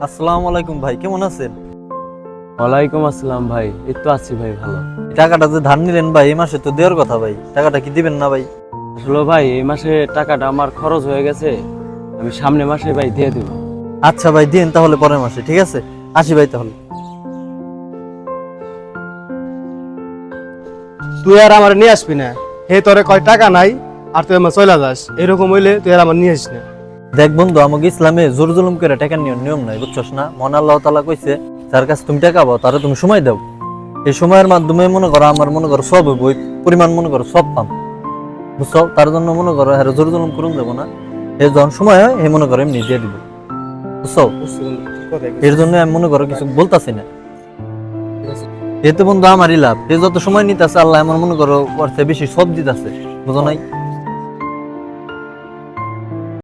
আসসালামু আলাইকুম ভাই, কেমন আছেন? ওয়ালাইকুম আসসালাম ভাই, এই তো আছি ভাই ভালো। টাকাটা যে ধার নিলেন ভাই, এই মাসে তো দেওয়ার কথা ভাই, টাকাটা কি দিবেন না ভাই? আসলে ভাই এই মাসে টাকাটা আমার খরচ হয়ে গেছে, আমি সামনে মাসে ভাই দিয়ে দেবো। আচ্ছা ভাই, দিন তাহলে পরের মাসে, ঠিক আছে? আসি ভাই তাহলে। তুই আর আমার নিয়ে আসবি না। হে তোরে কয় টাকা নাই আর তুই আমার চলে যাস, এরকম হইলে তুই আর আমার নিয়ে আসিস না। দেখ বন্ধু, আমাকে ইসলামে জোর জুলুম করে টাকা নেওয়ার নিয়ম নাই, বুঝছস না? মহান আল্লাহ তাআলা কইছে, যার কাছে তুমি টাকা পাও তারে তুমি সময় দাও। এই সময়ের মাধ্যমে মনে করো আমার মনে করো সব হইব, ওই পরিমাণ মনে করো সব পাম, বুঝছো? তার জন্য মনে করো হ্যাঁ জোর জুলুম করুন দেবো না। এ যখন সময় হয় হে মনে করো এমনি দিয়ে দিব, বুঝছো? এর জন্য আমি মনে করো কিছু বলতাছি না। এতে বন্ধু আমারই লাভ, এ যত সময় নিতেছে আল্লাহ আমার মনে করো ওর চেয়ে বেশি সব দিতেছে, বুঝো নাই?